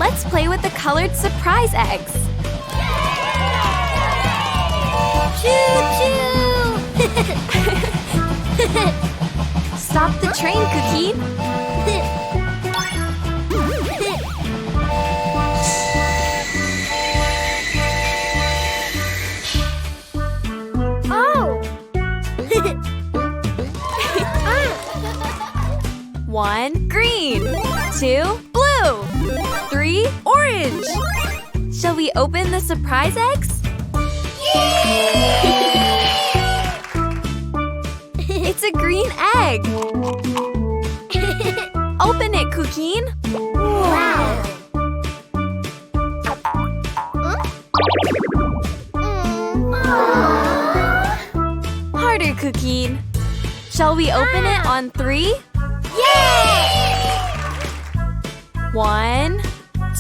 Let's play with the colored surprise eggs. Choo-choo! Stop the train, Cuquin. Oh! 1, green. 2, blue. 3, orange. Shall we open the surprise eggs? It's a green egg. Open it, Cuquin. Wow! Harder, Cuquin. Shall we open it on 3? Yay! 1,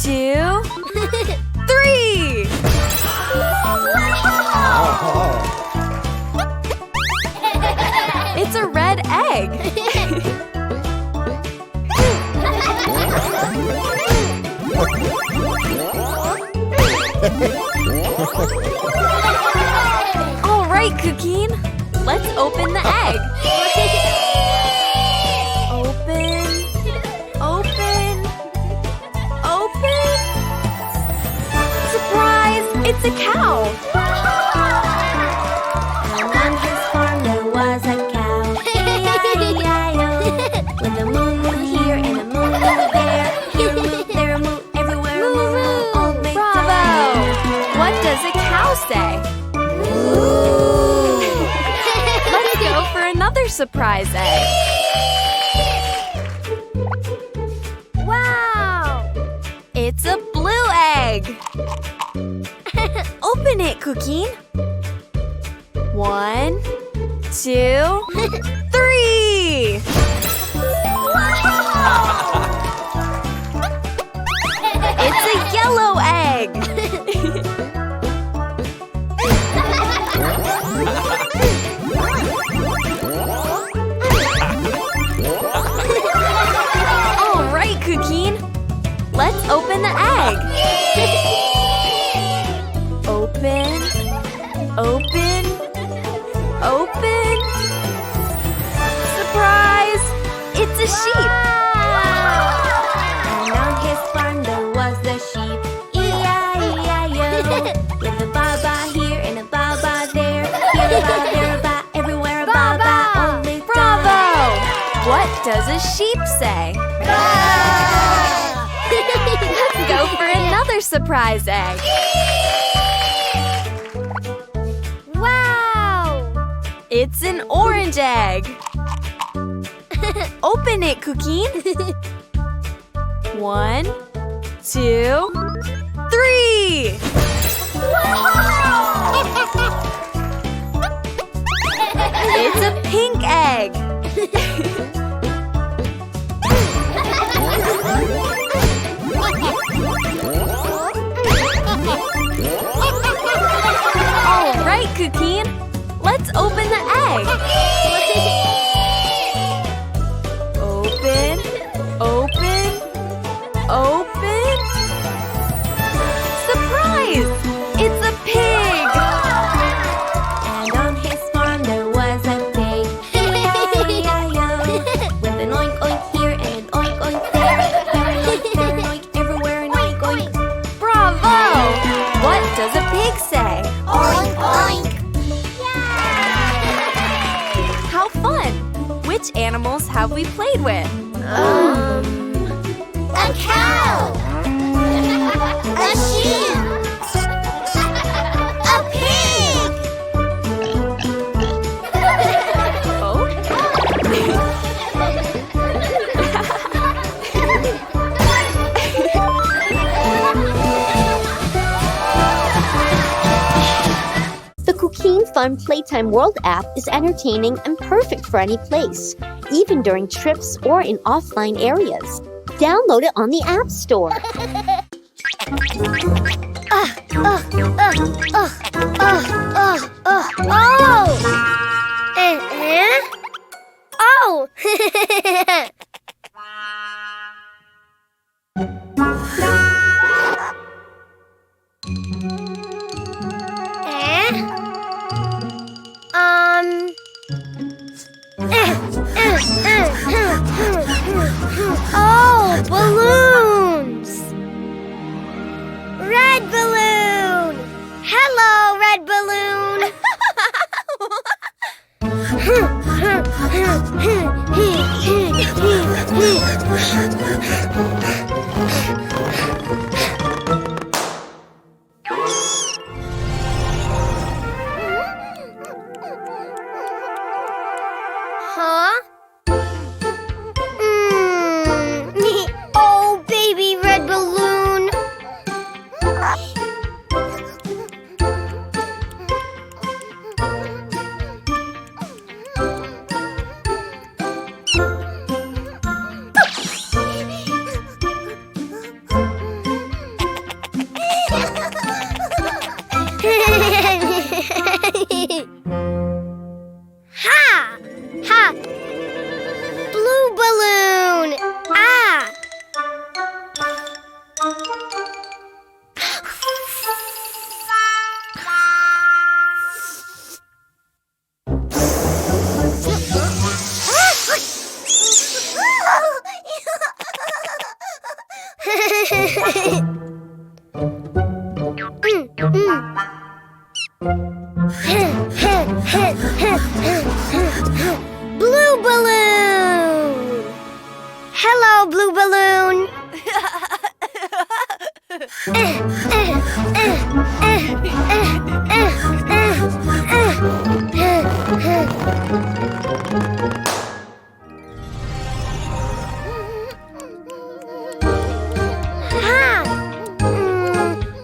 2, 3! It's a red egg. All right, Cuquin. Let's open the egg. Open. Surprise! It's a cow. And on his farm there was a cow. E-I-E-I-O. With a moo-moo here and a moo-moo there. Here a moo, there a moo, everywhere a moo-moo. Old Bravo! MacDonald. What does a cow say? Let's go for another surprise egg. Wow! It's a blue egg. Open it, Cuquin. 1, 2, 3! It's a yellow egg. All right, Cuquin. Let's open the egg. Open. Surprise! It's a sheep. And on his farm there was a sheep. E-I-E-I-O. With a ba-ba here and a ba-ba there. Here a ba, there a ba, everywhere a ba-ba. Old MacDonald. Bravo! What does a sheep say? Let's go for another surprise egg. Wow! It's an orange egg. Open it, Cuquin. 1, 2, 3! It's a pink egg. All right, Cuquin. Let's open the egg. Open. Surprise! It's a pig. And on his farm there was a pig. E-I-E-I-O. With an oink oink here and an oink oink there. Here an oink, there an oink, everywhere an oink oink. Bravo! What does a pig say? Oink oink. How fun! Which animals have we played with? A cow. A sheep. A pig. Oh? The Cuquin Fun Playtime World app is entertaining and perfect for any place, even during trips or in offline areas. Download it on the App Store. Oh! Balloons! Red balloon! Hello, red balloon! Huh? Oh, baby red balloon. Ha! Ha! Blue balloon! Ah! Blue balloon! Hello, blue balloon! Ha!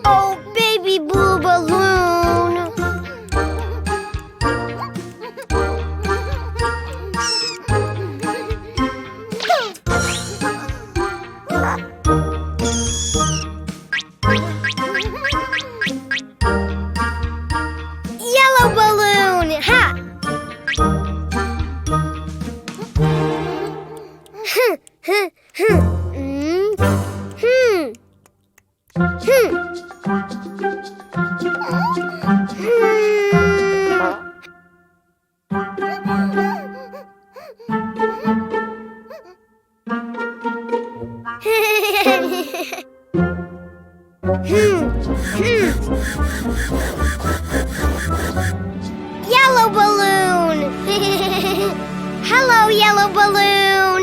Oh, baby blue balloon! Yellow balloon! Ha! Yellow balloon! Hello, yellow balloon!